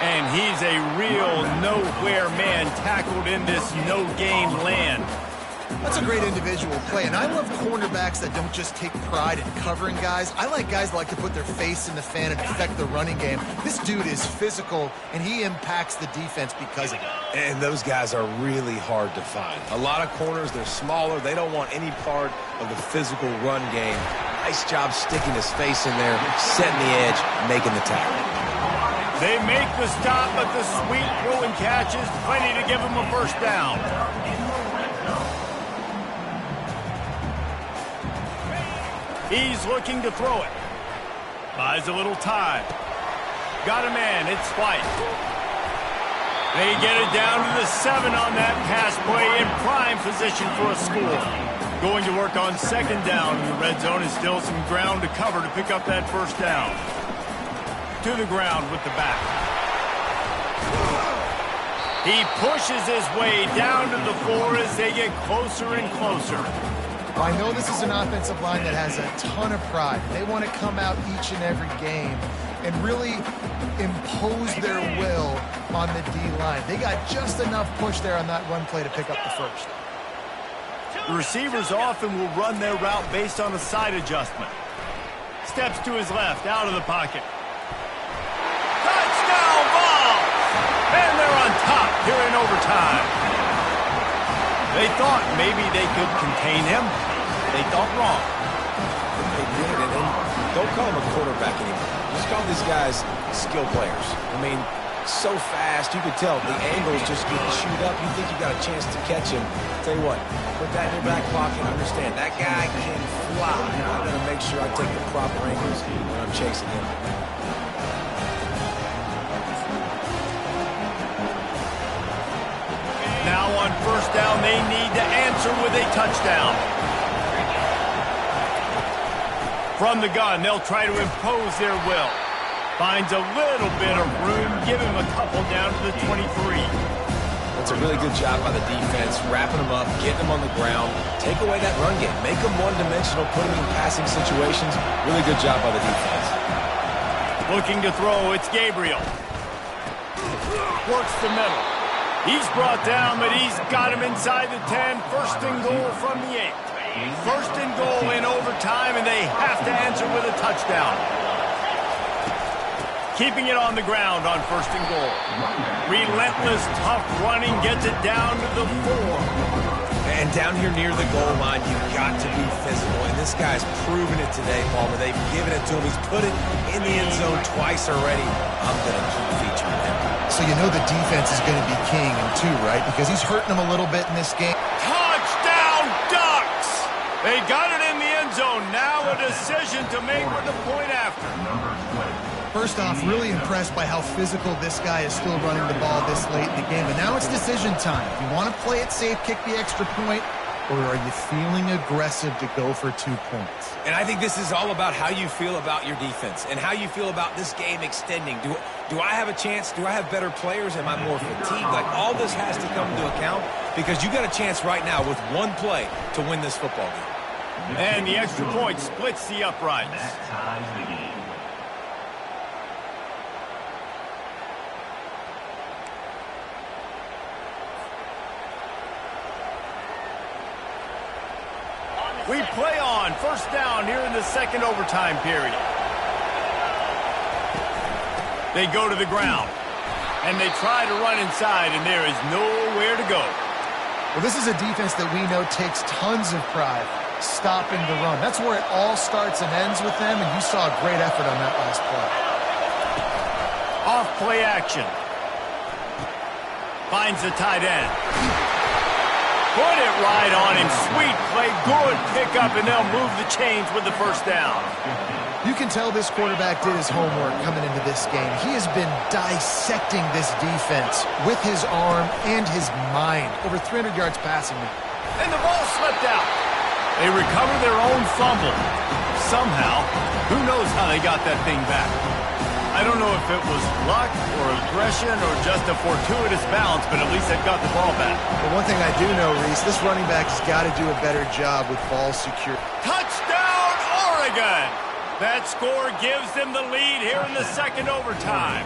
And he's a real nowhere man tackled in this no-gain land. That's a great individual play, and I love cornerbacks that don't just take pride in covering guys. I like guys that like to put their face in the fan and affect the running game. This dude is physical, and he impacts the defense because of it. And those guys are really hard to find. A lot of corners, they're smaller. They don't want any part of the physical run game. Nice job sticking his face in there, setting the edge, making the tackle. They make the stop, but the sweet throw and catch is plenty to give him a first down. He's looking to throw it. Buys a little time. Got a man. It's White. They get it down to the 7 on that pass play in prime position for a score. Going to work on second down in the red zone is still some ground to cover to pick up that first down. To the ground with the back. He pushes his way down to the 4 as they get closer and closer. I know this is an offensive line that has a ton of pride. They want to come out each and every game and really impose their will on the D-line. They got just enough push there on that run play to pick up the first. The receivers often will run their route based on a side adjustment. Steps to his left, out of the pocket. Touchdown ball! And they're on top here in overtime. They thought maybe they could contain him. They thought wrong. They did, and don't call him a quarterback anymore. Just call these guys skill players. I mean, so fast, you could tell the angles just get chewed up. You think you got a chance to catch him. Tell you what, put that in your back pocket. Understand, that guy can fly. I'm going to make sure I take the proper angles when I'm chasing him. Now on first down, they need to answer with a touchdown. From the gun, they'll try to impose their will. Finds a little bit of room, give him a couple down to the 23. That's a really good job by the defense, wrapping them up, getting them on the ground, take away that run game, make them one-dimensional, put them in passing situations. Really good job by the defense. Looking to throw, it's Gabriel. Works the middle. He's brought down, but he's got him inside the 10. First and goal from the 8. First and goal in overtime, and they have to answer with a touchdown. Keeping it on the ground on first and goal. Relentless, tough running gets it down to the 4. And down here near the goal line, you've got to be physical. And this guy's proven it today, Palmer. They've given it to him. He's put it in the end zone twice already. I'm going to keep featuring him. So you know the defense is going to be king in 2, right? Because he's hurting them a little bit in this game. Touchdown, Ducks! They got it in the end zone. Now a decision to make with the point after. First off, really impressed by how physical this guy is still running the ball this late in the game. But now it's decision time. Do you want to play it safe, kick the extra point, or are you feeling aggressive to go for 2 points? And I think this is all about how you feel about your defense and how you feel about this game extending. Do I have a chance? Do I have better players? Am I more fatigued? Like, all this has to come into account because you got a chance right now with one play to win this football game. And the extra point splits the uprights. That ties the game. We play on first down here in the second overtime period. They go to the ground, and they try to run inside, and there is nowhere to go. Well, this is a defense that we know takes tons of pride stopping the run. That's where it all starts and ends with them, and you saw a great effort on that last play. Off play action. Finds the tight end. Put it right on him. Sweet play. Good pickup, and they'll move the chains with the first down. You can tell this quarterback did his homework coming into this game. He has been dissecting this defense with his arm and his mind. Over 300 yards passing now. And the ball slipped out. They recover their own fumble. Somehow, who knows how they got that thing back. I don't know if it was luck or aggression or just a fortuitous bounce, but at least they've got the ball back. But one thing I do know, Reese, this running back has got to do a better job with ball security. Touchdown, Oregon! That score gives them the lead here in the second overtime.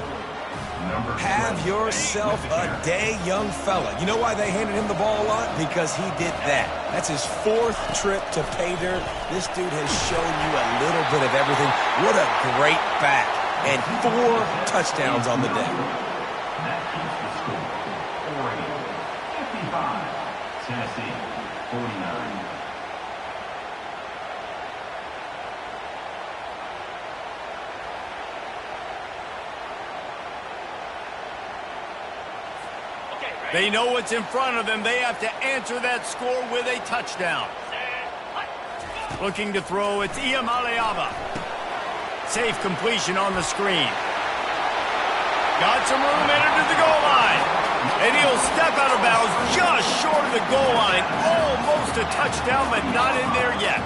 Have yourself a day, young fella. You know why they handed him the ball a lot? Because he did that. That's his 4th trip to pay dirt. This dude has shown you a little bit of everything. What a great back. And 4 touchdowns on the day. That keeps the score. Oregon 55, Tennessee 49. They know what's in front of them. They have to answer that score with a touchdown. Looking to throw, it's Iamaleava. Safe completion on the screen. Got some room, entered to the goal line. And he'll step out of bounds just short of the goal line. Almost a touchdown, but not in there yet.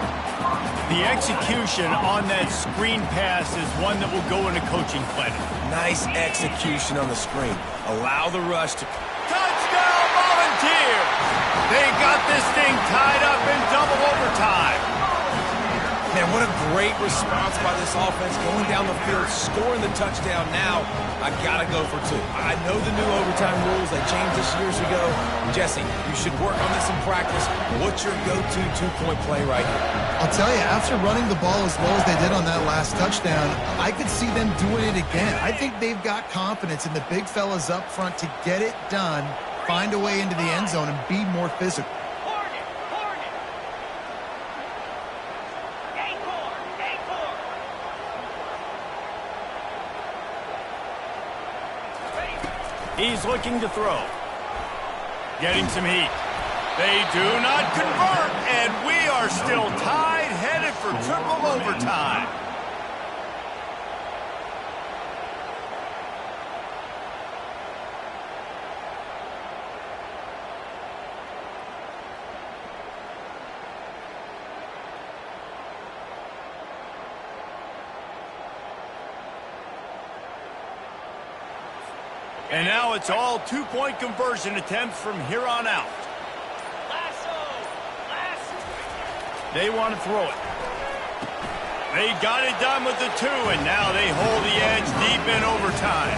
The execution on that screen pass is one that will go into coaching clinic. Nice execution on the screen. Allow the rush to... Touchdown, Volunteers! They got this thing tied up in double overtime. Man, what a great response by this offense. Going down the field, scoring the touchdown now. I got to go for 2. I know the new overtime rules. They changed this years ago. Jesse, you should work on this in practice. What's your go-to 2-point play right here? I'll tell you, after running the ball as well as they did on that last touchdown, I could see them doing it again. I think they've got confidence in the big fellas up front to get it done, find a way into the end zone, and be more physical. He's looking to throw. Getting some heat. They do not convert, and we are still tied, headed for triple overtime. And now it's all 2-point conversion attempts from here on out. They want to throw it. They got it done with the 2, and now they hold the edge deep in overtime.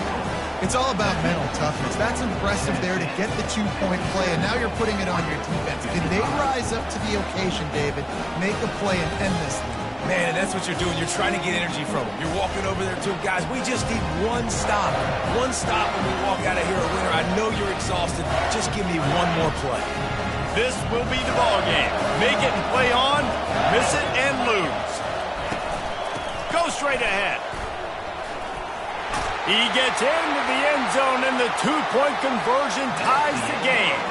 It's all about mental toughness. That's impressive there to get the 2-point play, and now you're putting it on your defense. Can they rise up to the occasion, David, make a play and end this thing? Man, that's what you're doing. You're trying to get energy from them. You're walking over there to them. Guys, we just need one stop. One stop and we walk out of here a winner. I know you're exhausted. Just give me one more play. This will be the ball game. Make it and play on, miss it and lose. Go straight ahead. He gets into the end zone, and the 2-point conversion ties the game.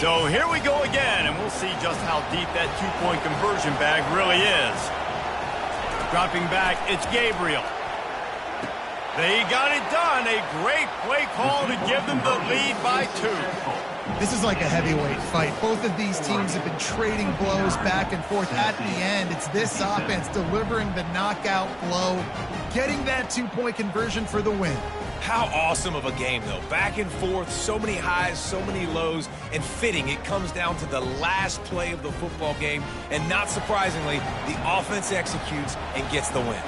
So here we go again, and we'll see just how deep that 2-point conversion bag really is. Dropping back, it's Gabriel. They got it done. A great play call to give them the lead by 2. This is like a heavyweight fight. Both of these teams have been trading blows back and forth. At the end, it's this offense delivering the knockout blow, getting that 2-point conversion for the win. How awesome of a game, though. Back and forth, so many highs, so many lows, and fitting. It comes down to the last play of the football game, and not surprisingly, the offense executes and gets the win.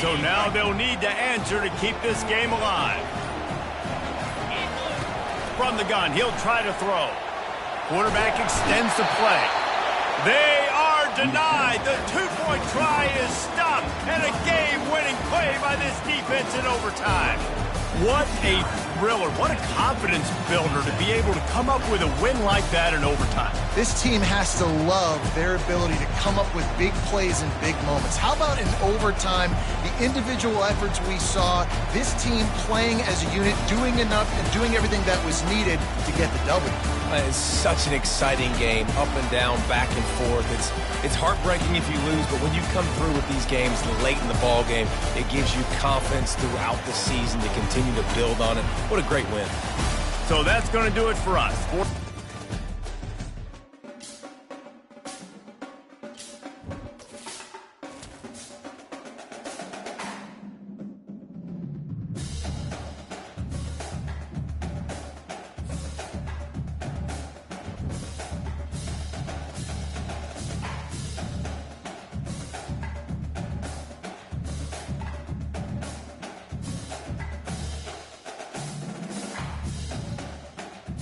So now they'll need to answer to keep this game alive. From the gun, he'll try to throw. Quarterback extends the play. They are denied. The 2-point try is stopped, and a game-winning play by this defense in overtime. What a thriller. What a confidence builder to be able to come up with a win like that in overtime. This team has to love their ability to come up with big plays in big moments. How about in overtime, the individual efforts we saw, this team playing as a unit, doing enough and doing everything that was needed to get the W. It's such an exciting game, up and down, back and forth. It's heartbreaking if you lose, but when you come through with these games late in the ball game, it gives you confidence throughout the season to continue to build on it. What a great win. So that's going to do it for us.